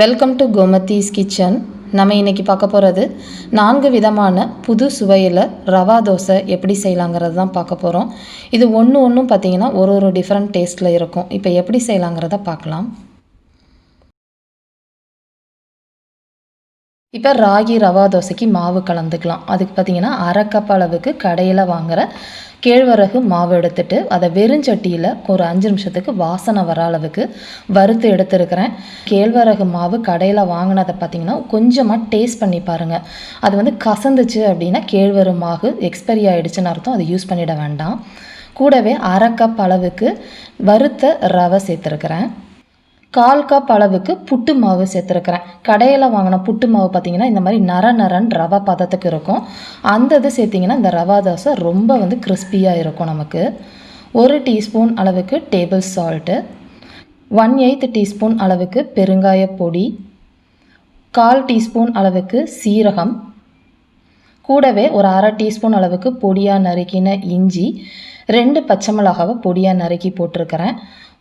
Welcome to Gomathi's kitchen. நம்ம இன்றைக்கி பார்க்க போகிறது 4 விதமான புது சுவையில் ரவா தோசை எப்படி செய்யலாங்கிறது தான் பார்க்க போகிறோம். இது ஒன்றும் பார்த்திங்கன்னா ஒரு டிஃப்ரெண்ட் டேஸ்ட்டில் இருக்கும். இப்போ எப்படி செய்யலாங்கிறத பார்க்கலாம். இப்போ ராகி ரவா தோசைக்கு மாவு கலந்துக்கலாம். அதுக்கு பார்த்திங்கன்னா 1/2 கப் அளவுக்கு கடையில் வாங்குகிற கேழ்வரகு மாவு எடுத்துகிட்டு அதை வெறுஞ்சட்டியில் ஒரு 5 நிமிஷத்துக்கு வாசனை வர அளவுக்கு வறுத்து எடுத்துருக்கிறேன். கேழ்வரகு மாவு கடையில் வாங்கினதை பார்த்திங்கன்னா கொஞ்சமாக டேஸ்ட் பண்ணி பாருங்கள். அது கசந்துச்சு அப்படின்னா கேழ்வரகு மாவு எக்ஸ்பைரி ஆகிடுச்சுன்னு அர்த்தம். அதை யூஸ் பண்ணிட வேண்டாம். கூடவே 1/2 கப் அளவுக்கு வறுத்த ரவை சேர்த்துருக்கிறேன். 1/4 கப் அளவுக்கு புட்டு மாவு சேர்த்துருக்கிறேன். கடையில் வாங்கின புட்டு மாவு பார்த்திங்கன்னா இந்த மாதிரி நரன்னு ரவா பதத்துக்கு இருக்கும். அந்த இது சேர்த்திங்கன்னா இந்த ரவா தோசை ரொம்ப கிறிஸ்பியாக இருக்கும். நமக்கு 1 டீஸ்பூன் அளவுக்கு டேபிள் சால்ட்டு, 1/8 டீஸ்பூன் அளவுக்கு பெருங்காய பொடி, 1/4 டீஸ்பூன் அளவுக்கு சீரகம், கூடவே ஒரு 1/2 டீஸ்பூன் அளவுக்கு பொடியாக நறுக்கின இஞ்சி, 2 பச்சை மிளகாவை பொடியாக நறுக்கி போட்டிருக்கிறேன்.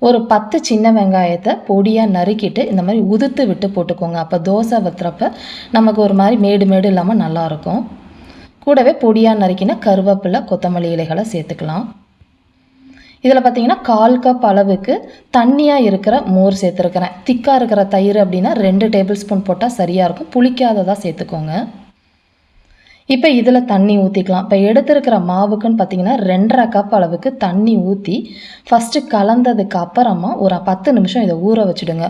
ஒரு 10 சின்ன வெங்காயத்தை பொடியாக நறுக்கிட்டு இந்த மாதிரி உதுத்து விட்டு போட்டுக்கோங்க. அப்போ தோசை வத்துறப்ப நமக்கு ஒரு மாதிரி மேடு இல்லாமல் நல்லாயிருக்கும். கூடவே பொடியாக நறுக்கின கருவேப்பிலை, கொத்தமல்லி இலைகளை சேர்த்துக்கலாம். இதில் பார்த்திங்கன்னா 1/4 கப் அளவுக்கு தண்ணியாக இருக்கிற மோர் சேர்த்துருக்கிறேன். திக்காக இருக்கிற தயிர் அப்படின்னா 2 டேபிள் ஸ்பூன் போட்டால் சரியாக இருக்கும். புளிக்காததாக சேர்த்துக்கோங்க. இப்போ இதில் தண்ணி ஊற்றிக்கலாம். இப்போ எடுத்துருக்கிற மாவுக்குன்னு பார்த்திங்கன்னா 2.5 கப் அளவுக்கு தண்ணி ஊற்றி ஃபஸ்ட்டு கலந்ததுக்கு அப்புறமா ஒரு 10 நிமிஷம் இதை ஊற வச்சுடுங்க.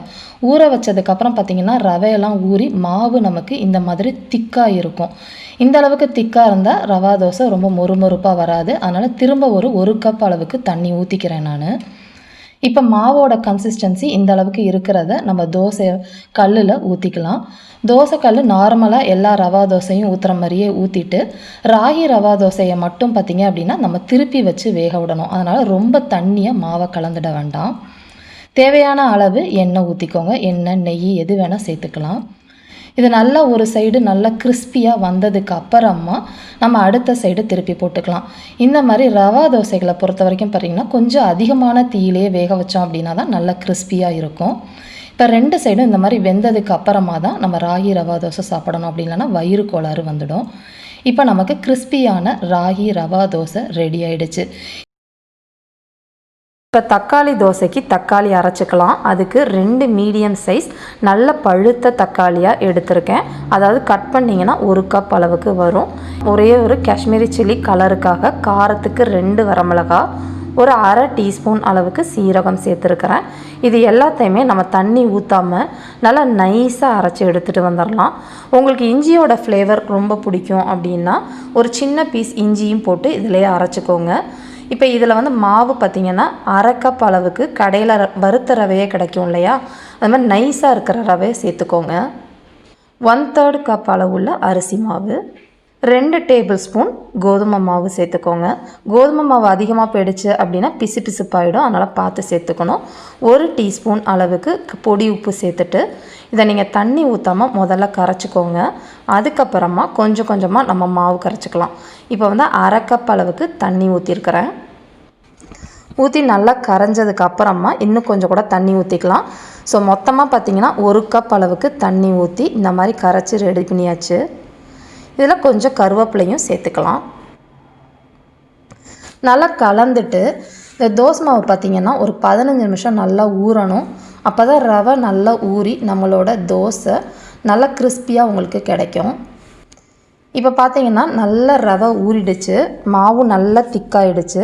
ஊற வச்சதுக்கப்புறம் பார்த்திங்கன்னா ரவையெல்லாம் ஊறி மாவு நமக்கு இந்த மாதிரி திக்காக இருக்கும். இந்த அளவுக்கு திக்காக இருந்தால் ரவா தோசை ரொம்ப மொறுமொறுப்பாக வராது. அதனால் திரும்ப ஒரு கப் அளவுக்கு தண்ணி ஊற்றிக்கிறேன் நான். இப்போ மாவோட கன்சிஸ்டன்சி இந்த அளவுக்கு இருக்கிறத நம்ம தோசை கல்லில் ஊற்றிக்கலாம். தோசை கல் நார்மலாக எல்லா ரவா தோசையும் ஊற்றுற மாதிரியே ஊற்றிட்டு ராகி ரவா தோசையை மட்டும் பார்த்திங்க அப்படின்னா நம்ம திருப்பி வச்சு வேக விடணும். அதனால் ரொம்ப தண்ணியாக மாவை கலந்துட வேண்டாம். தேவையான அளவு எண்ணெய் ஊற்றிக்கோங்க. எண்ணெய், நெய் எது வேணால் சேர்த்துக்கலாம். இது நல்லா ஒரு சைடு நல்லா கிறிஸ்பியாக வந்ததுக்கு அப்புறமா நம்ம அடுத்த சைடு திருப்பி போட்டுக்கலாம். இந்த மாதிரி ரவா தோசைகளை பொறுத்த வரைக்கும் பார்த்திங்கன்னா கொஞ்சம் அதிகமான தீயிலே வேக வச்சோம் அப்படின்னா தான் நல்லா கிறிஸ்பியாக இருக்கும். இப்போ 2 சைடும் இந்த மாதிரி வெந்ததுக்கு அப்புறமா தான் நம்ம ராகி ரவா தோசை சாப்பிடணும். அப்படி இல்லைன்னா வயிறு கோளாறு வந்துடும். இப்போ நமக்கு கிறிஸ்பியான ராகி ரவா தோசை ரெடி ஆகிடுச்சு. இப்போ தக்காளி தோசைக்கு தக்காளி அரைச்சிக்கலாம். அதுக்கு 2 மீடியம் சைஸ் நல்ல பழுத்த தக்காளியாக எடுத்திருக்கேன். அதாவது கட் பண்ணிங்கன்னா 1 கப் அளவுக்கு வரும். ஒரே ஒரு காஷ்மீரி சில்லி கலருக்காக காரத்துக்கு 2 வரமிளகா, ஒரு 1/2 டீஸ்பூன் அளவுக்கு சீரகம் சேர்த்துருக்கிறேன். இது எல்லாத்தையுமே நம்ம தண்ணி ஊற்றாமல் நல்லா நைஸாக அரைச்சி எடுத்துகிட்டு வந்துடலாம். உங்களுக்கு இஞ்சியோட ஃப்ளேவர் ரொம்ப பிடிக்கும் அப்படின்னா ஒரு சின்ன பீஸ் இஞ்சியும் போட்டு இதிலேயே அரைச்சிக்கோங்க. இப்போ இதில் மாவு பார்த்திங்கன்னா 1/2 கப் அளவுக்கு கடையில் வறுத்த ரவையே கிடைக்கும் இல்லையா, அது மாதிரி நைஸாக இருக்கிற ரவையை சேர்த்துக்கோங்க. 1/3 கப் அளவுள்ள அரிசி மாவு, 2 டேபிள் ஸ்பூன் கோதுமை மாவு சேர்த்துக்கோங்க. கோதுமை மாவு அதிகமாக போயிடுச்சு அப்படின்னா பிசுப்பாயிடும். அதனால் பார்த்து சேர்த்துக்கணும். 1 டீஸ்பூன் அளவுக்கு பொடி உப்பு சேர்த்துட்டு இதை நீங்கள் தண்ணி ஊற்றாமல் முதல்ல கரைச்சிக்கோங்க. அதுக்கப்புறமா கொஞ்சமாக நம்ம மாவு கரைச்சிக்கலாம். இப்போ 1/2 கப் அளவுக்கு தண்ணி ஊற்றிருக்கிறேன். ஊற்றி நல்லா கரைஞ்சதுக்கு அப்புறமா இன்னும் கொஞ்சம் கூட தண்ணி ஊற்றிக்கலாம். ஸோ மொத்தமாக பார்த்திங்கன்னா 1 கப் அளவுக்கு தண்ணி ஊற்றி இந்த மாதிரி கரைச்சி ரெடி பண்ணியாச்சு. இதில் கொஞ்சம் கருவேப்பிலையும் சேர்த்துக்கலாம். நல்லா கலந்துட்டு இந்த தோசை மாவு பார்த்திங்கன்னா ஒரு 15 நிமிஷம் நல்லா ஊறணும். அப்போ தான் ரவை நல்லா ஊறி நம்மளோட தோசை நல்லா கிறிஸ்பியாக உங்களுக்கு கிடைக்கும். இப்போ பார்த்திங்கன்னா நல்லா ரவை ஊறிடுச்சு, மாவு நல்லா திக்காயிடுச்சு.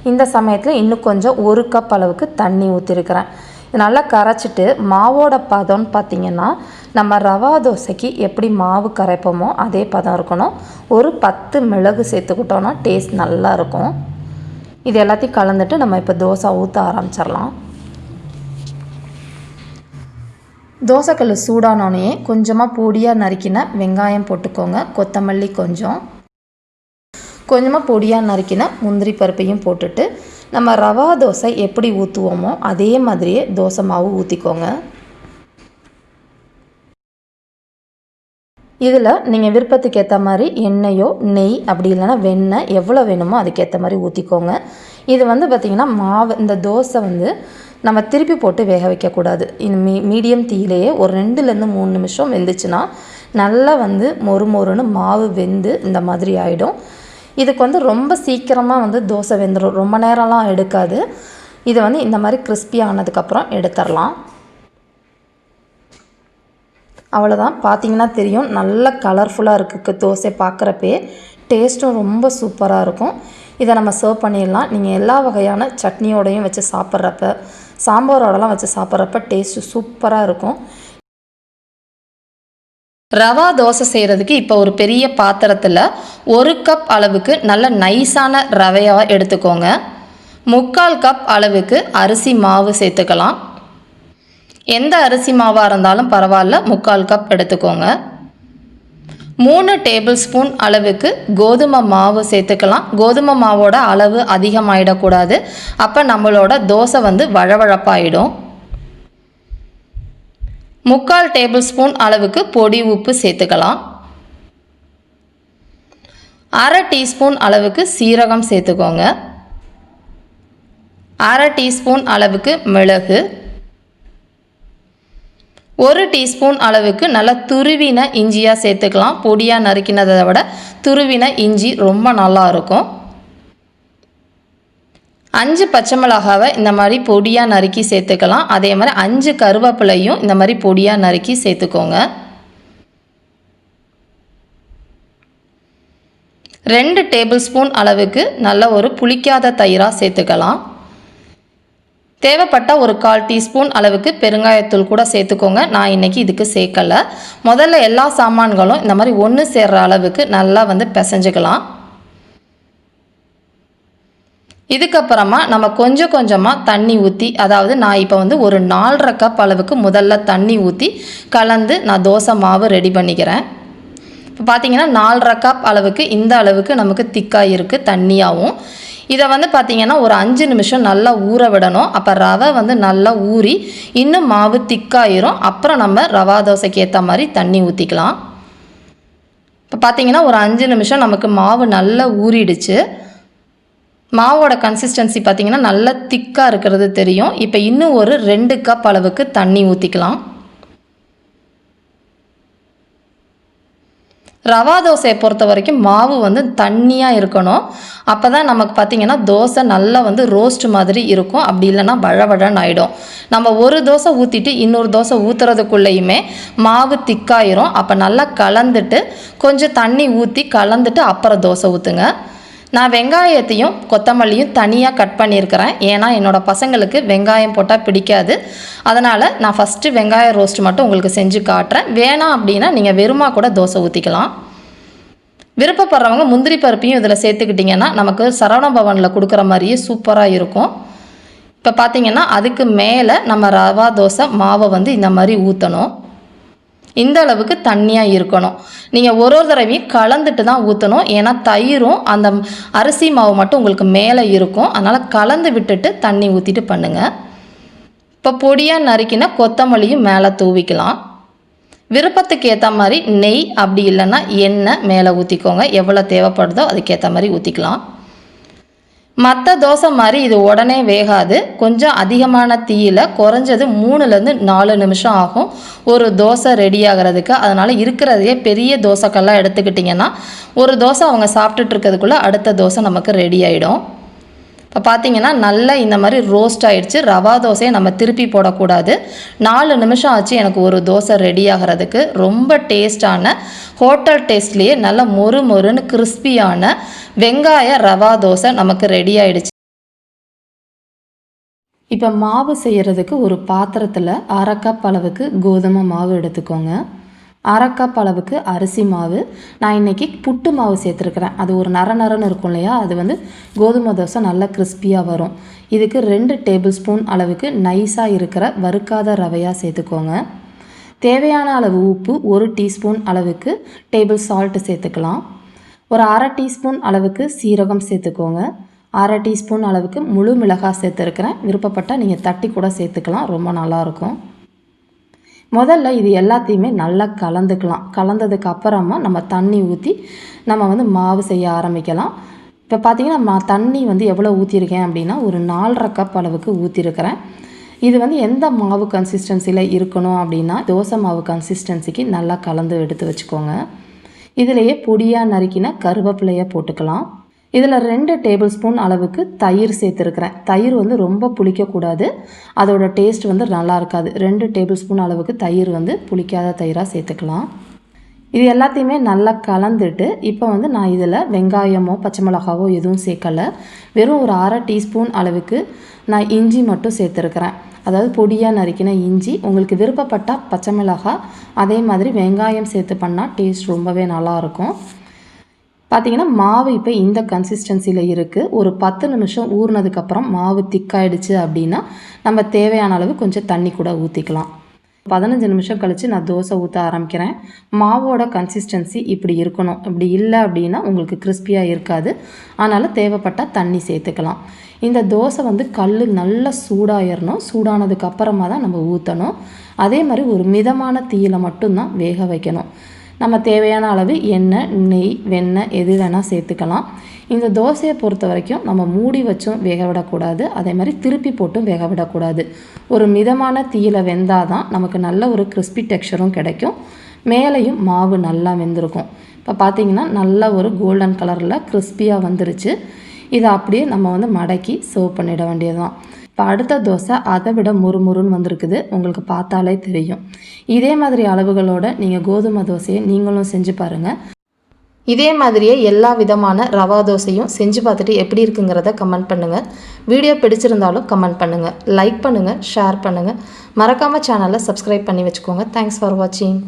இந்த சமயத்தில் இன்னும் கொஞ்சம் 1 கப் அளவுக்கு தண்ணி ஊற்றிருக்கிறேன். இது நல்லா கரைச்சிட்டு மாவோட பதம்னு பார்த்திங்கன்னா நம்ம ரவா தோசைக்கு எப்படி மாவு கரைப்போமோ அதே பதம் இருக்கணும். ஒரு 10 மிளகு சேர்த்துக்கிட்டோன்னா டேஸ்ட் நல்லாயிருக்கும். இது எல்லாத்தையும் கலந்துட்டு நம்ம இப்போ தோசை ஊற்ற ஆரம்பிச்சிடலாம். தோசைக்கல் சூடானோடனே கொஞ்சமாக பொடியாக நறுக்கின வெங்காயம் போட்டுக்கோங்க. கொத்தமல்லி கொஞ்சமாக பொடியாக நறுக்கின முந்திரி பருப்பையும் போட்டுட்டு நம்ம ரவா தோசை எப்படி ஊற்றுவோமோ அதே மாதிரியே தோசை மாவு ஊற்றிக்கோங்க. இதில் நீங்கள் விருப்பத்துக்கு ஏற்ற மாதிரி எண்ணெயோ நெய் அப்படி இல்லைன்னா வெண்ணெய் எவ்வளோ வேணுமோ அதுக்கேற்ற மாதிரி ஊற்றிக்கோங்க. இது பார்த்திங்கன்னா மாவு இந்த தோசை நம்ம திருப்பி போட்டு வேக வைக்கக்கூடாது. மீடியம் தீயிலேயே ஒரு 2லேருந்து 3 நிமிஷம் வெந்துச்சுன்னா நல்லா வந்து மொறுமொறுன்னு மாவு வெந்து இந்த மாதிரி ஆகிடும். இதுக்கு வந்து ரொம்ப சீக்கிரமாக வந்து தோசை வெந்துடும், ரொம்ப நேரம்லாம் எடுக்காது. இதை வந்து இந்த மாதிரி கிறிஸ்பி ஆனதுக்கப்புறம் எடுத்துடலாம். அவ்வளோதான், பார்த்தீங்கன்னா தெரியும் நல்ல கலர்ஃபுல்லாக இருக்குது தோசை. பார்க்குறப்பே டேஸ்ட்டும் ரொம்ப சூப்பராக இருக்கும். இதை நம்ம சர்வ் பண்ணிடலாம். நீங்கள் எல்லா வகையான சட்னியோடையும் வச்சு சாப்பிட்றப்ப, சாம்பாரோடலாம் வச்சு சாப்பிட்றப்ப டேஸ்ட்டு சூப்பராக இருக்கும். ரவா தோசை செய்கிறதுக்கு இப்போ ஒரு பெரிய பாத்திரத்தில் 1 கப் அளவுக்கு நல்ல நைஸான ரவையாக எடுத்துக்கோங்க. 3/4 கப் அளவுக்கு அரிசி மாவு சேர்த்துக்கலாம். எந்த அரிசி மாவாக இருந்தாலும் பரவாயில்ல, 3/4 கப் எடுத்துக்கோங்க. 3 டேபிள் ஸ்பூன் அளவுக்கு கோதுமை மாவு சேர்த்துக்கலாம். கோதுமை மாவோட அளவு அதிகமாகிடக்கூடாது, அப்போ நம்மளோட தோசை வந்து வழவழப்பாயிடும். 3/4 டேபிள் ஸ்பூன் அளவுக்கு பொடி உப்பு சேர்த்துக்கலாம். 1/2 டீஸ்பூன் அளவுக்கு சீரகம் சேர்த்துக்கோங்க. 1/2 டீஸ்பூன் அளவுக்கு மிளகு, 1 டீஸ்பூன் அளவுக்கு நல்லா துருவின இஞ்சியாக சேர்த்துக்கலாம். பொடியாக நறுக்கினதை விட துருவின இஞ்சி ரொம்ப நல்லா இருக்கும். 5 பச்சை மிளகாவை இந்த மாதிரி பொடியாக நறுக்கி சேர்த்துக்கலாம். அதே மாதிரி 5 கருவேப்பிலையும் இந்த மாதிரி பொடியாக நறுக்கி சேர்த்துக்கோங்க. 2 டேபிள் ஸ்பூன் அளவுக்கு நல்ல ஒரு புளிக்காத தயிராக சேர்த்துக்கலாம். தேவைப்பட்ட ஒரு 1/4 டீஸ்பூன் அளவுக்கு பெருங்காயத்தூள் கூட சேர்த்துக்கோங்க. நான் இன்றைக்கி இதுக்கு சேர்க்கலை. முதல்ல எல்லா சாமான்களும் இந்த மாதிரி ஒன்று சேர்கிற அளவுக்கு நல்லா வந்து பிசைஞ்சுக்கலாம். இதுக்கப்புறமா நம்ம கொஞ்சம் கொஞ்சமாக தண்ணி ஊற்றி, அதாவது நான் இப்போ வந்து ஒரு 4.5 கப் அளவுக்கு முதல்ல தண்ணி ஊற்றி கலந்து நான் தோசை மாவு ரெடி பண்ணிக்கிறேன். இப்போ பார்த்தீங்கன்னா 4.5 கப் அளவுக்கு இந்த அளவுக்கு நமக்கு திக்காக இருக்குது தண்ணியாகவும். இதை வந்து பார்த்திங்கன்னா ஒரு 5 நிமிஷம் நல்லா ஊற விடணும். அப்போ ரவை வந்து நல்லா ஊறி இன்னும் மாவு திக்காயிரும். அப்புறம் நம்ம ரவா தோசைக்கு ஏற்ற மாதிரி தண்ணி ஊற்றிக்கலாம். இப்போ பார்த்திங்கன்னா ஒரு 5 நிமிஷம் நமக்கு மாவு நல்லா ஊறிடுச்சு. மாவோட கன்சிஸ்டன்சி பார்த்திங்கன்னா நல்லா திக்காக இருக்கிறது தெரியும். இப்போ இன்னும் ஒரு 2 கப் அளவுக்கு தண்ணி ஊற்றிக்கலாம். ரவா தோசையை பொறுத்த வரைக்கும் மாவு வந்து தண்ணியாக இருக்கணும். அப்போ தான் நமக்கு பார்த்திங்கன்னா தோசை நல்லா வந்து ரோஸ்ட் மாதிரி இருக்கும். அப்படி இல்லைன்னா வழவழன்னு ஆகிடும். நம்ம ஒரு தோசை ஊற்றிட்டு இன்னொரு தோசை ஊற்றுறதுக்குள்ளேயுமே மாவு திக்காயிரும். அப்போ நல்லா கலந்துட்டு கொஞ்சம் தண்ணி ஊற்றி கலந்துட்டு அப்புறம் தோசை ஊற்றுங்க. நான் வெங்காயத்தையும் கொத்தமல்லியும் தனியாக கட் பண்ணியிருக்கிறேன். ஏன்னா என்னோடய பசங்களுக்கு வெங்காயம் போட்டால் பிடிக்காது. அதனால் நான் ஃபஸ்ட்டு வெங்காய ரோஸ்ட் மட்டும் உங்களுக்கு செஞ்சு காட்டுறேன். வேணாம் அப்படின்னா நீங்கள் வெறுமா கூட தோசை ஊற்றிக்கலாம். விருப்பப்படுறவங்க முந்திரி பருப்பையும் இதில் சேர்த்துக்கிட்டிங்கன்னா நமக்கு சரவண பவனில் கொடுக்குற மாதிரியே சூப்பராக இருக்கும். இப்போ பார்த்திங்கன்னா அதுக்கு மேலே நம்ம ரவா தோசை மாவை வந்து இந்த மாதிரி ஊற்றணும். இந்த அளவுக்கு தண்ணியாக இருக்கணும். நீங்கள் ஒரு தடவையும் கலந்துட்டு தான் ஊற்றணும். ஏன்னா தயிரும் அந்த அரிசி மாவு மட்டும் உங்களுக்கு மேலே இருக்கும். அதனால் கலந்து விட்டுட்டு தண்ணி ஊற்றிட்டு பண்ணுங்கள். இப்போ பொடியாக நறுக்கினா கொத்தமல்லியும் மேலே தூவிக்கலாம். விருப்பத்துக்கு ஏற்ற மாதிரி நெய் அப்படி இல்லைன்னா எண்ணெய் மேலே ஊற்றிக்கோங்க. எவ்வளோ தேவைப்படுதோ அதுக்கேற்ற மாதிரி ஊற்றிக்கலாம். மற்ற தோசை மாதிரி இது உடனே வேகாது. கொஞ்சம் அதிகமான தீயில் குறைஞ்சது 3லேருந்து 4 நிமிஷம் ஆகும் ஒரு தோசை ரெடி ஆகிறதுக்கு. அதனால் இருக்கிறதையே பெரிய தோசைக்கெல்லாம் எடுத்துக்கிட்டிங்கன்னா ஒரு தோசை அவங்க சாப்பிட்டுட்டு இருக்கிறதுக்குள்ளே அடுத்த தோசை நமக்கு ரெடி ஆகிடும். இப்போ பார்த்திங்கன்னா நல்லா இந்த மாதிரி ரோஸ்ட் ஆகிடுச்சு. ரவா தோசையை நம்ம திருப்பி போடக்கூடாது. 4 நிமிஷம் ஆச்சு எனக்கு ஒரு தோசை ரெடி ஆகிறதுக்கு. ரொம்ப டேஸ்டான ஹோட்டல் டேஸ்ட்லேயே நல்ல மொறு மொறுன்னு கிறிஸ்பியான வெங்காய ரவா தோசை நமக்கு ரெடி ஆகிடுச்சு. இப்போ மாவு செய்கிறதுக்கு ஒரு பாத்திரத்தில் 1/2 கப் அளவுக்கு கோதுமை மாவு எடுத்துக்கோங்க. 1/2 கப் அளவுக்கு அரிசி மாவு. நான் இன்றைக்கி புட்டு மாவு சேர்த்துருக்குறேன். அது ஒரு நரன்னு இருக்கும் இல்லையா, அது வந்து கோதுமை தோசை நல்லா கிறிஸ்பியாக வரும். இதுக்கு 2 டேபிள் ஸ்பூன் அளவுக்கு நைஸாக இருக்கிற வறுக்காத ரவையாக சேர்த்துக்கோங்க. தேவையான அளவு உப்பு, 1 டீஸ்பூன் அளவுக்கு டேபிள் சால்ட்டு சேர்த்துக்கலாம். ஒரு 1/2 டீஸ்பூன் அளவுக்கு சீரகம் சேர்த்துக்கோங்க. 1/2 டீஸ்பூன் அளவுக்கு முழு மிளகாய் சேர்த்துருக்கிறேன். விருப்பப்பட்டால் நீங்கள் தட்டி கூட சேர்த்துக்கலாம், ரொம்ப நல்லாயிருக்கும். முதல்ல இது எல்லாத்தையுமே நல்லா கலந்துக்கலாம். கலந்ததுக்கு அப்புறமா நம்ம தண்ணி ஊற்றி நம்ம வந்து மாவு செய்ய ஆரம்பிக்கலாம். இப்போ பார்த்திங்கன்னா தண்ணி வந்து எவ்வளோ ஊற்றிருக்கேன் அப்படின்னா ஒரு 4.5 கப் அளவுக்கு ஊற்றிருக்கிறேன். இது வந்து எந்த மாவு கன்சிஸ்டன்சியில் இருக்கணும் அப்படின்னா தோசை மாவு கன்சிஸ்டன்சிக்கு நல்லா கலந்து எடுத்து வச்சுக்கோங்க. இதிலேயே பொடியாக நறுக்கின கருவேப்பிலையை போட்டுக்கலாம். இதில் 2 டேபிள் ஸ்பூன் அளவுக்கு தயிர் சேர்த்துருக்கிறேன். தயிர் வந்து ரொம்ப புளிக்கக்கூடாது, அதோட டேஸ்ட் வந்து நல்லா இருக்காது. 2 டேபிள் ஸ்பூன் அளவுக்கு தயிர் வந்து புளிக்காத தயிராக சேர்த்துக்கலாம். இது எல்லாத்தையுமே நல்லா கலந்துட்டு இப்போ வந்து நான் இதில் வெங்காயமோ பச்சை மிளகாவோ எதுவும் சேர்க்கலை. வெறும் ஒரு 1/2 டீஸ்பூன் அளவுக்கு நான் இஞ்சி மட்டும் சேர்த்துருக்கிறேன். அதாவது பொடியாக நறுக்கின இஞ்சி. உங்களுக்கு விருப்பப்பட்டால் பச்சை மிளகாய் அதே மாதிரி வெங்காயம் சேர்த்து பண்ணால் டேஸ்ட் ரொம்பவே நல்லாயிருக்கும். பார்த்திங்கன்னா மாவு இப்போ இந்த கன்சிஸ்டன்சியில் இருக்குது. ஒரு 10 நிமிஷம் ஊறினதுக்கப்புறம் மாவு திக்காயிடுச்சு அப்படின்னா நம்ம தேவையான அளவு கொஞ்சம் தண்ணி கூட ஊற்றிக்கலாம். 15 நிமிஷம் கழித்து நான் தோசை ஊற்ற ஆரம்பிக்கிறேன். மாவோட கன்சிஸ்டன்சி இப்படி இருக்கணும். இப்படி இல்லை அப்படின்னா உங்களுக்கு கிறிஸ்பியாக இருக்காது. அதனால் தேவைப்பட்டால் தண்ணி சேர்த்துக்கலாம். இந்த தோசை வந்து கல் நல்லா சூடாயிடணும். சூடானதுக்கு அப்புறமா தான் நம்ம ஊற்றணும். அதே மாதிரி ஒரு மிதமான தீயில் மட்டும்தான் வேக வைக்கணும். நம்ம தேவையான அளவு எண்ணெய், நெய், வெண்ணெய் எது வேணால் சேர்த்துக்கலாம். இந்த தோசையை பொறுத்த வரைக்கும் நம்ம மூடி வச்சும் வேக விடக்கூடாது, அதே மாதிரி திருப்பி போட்டும் வேக விடக்கூடாது. ஒரு மிதமான தீயில் வெந்தால் தான் நமக்கு நல்ல ஒரு கிறிஸ்பி டெக்ஸ்சரும் கிடைக்கும். மேலேயும் மாவு நல்லா வெந்திருக்கும். இப்போ பார்த்திங்கன்னா நல்ல ஒரு கோல்டன் கலரில் கிறிஸ்பியாக வந்துருச்சு. இதை அப்படியே நம்ம வந்து மடக்கி சர்வ் பண்ணிட வேண்டியது தான். இப்போ அடுத்த தோசை அதை விட முறுமுறுன்னு வந்திருக்குது. உங்களுக்கு பார்த்தாலே தெரியும். இதே மாதிரி அளவுகளோடு நீங்கள் கோதுமை தோசையை நீங்களும் செஞ்சு பாருங்கள். இதே மாதிரியே எல்லா விதமான ரவா தோசையும் செஞ்சு பார்த்துட்டு எப்படி இருக்குங்கிறத கமெண்ட் பண்ணுங்கள். வீடியோ பிடிச்சிருந்தாலும் கமெண்ட் பண்ணுங்கள், லைக் பண்ணுங்கள், ஷேர் பண்ணுங்கள். மறக்காமல் சேனலை சப்ஸ்கிரைப் பண்ணி வச்சுக்கோங்க. தேங்க்ஸ் ஃபார் வாட்சிங்.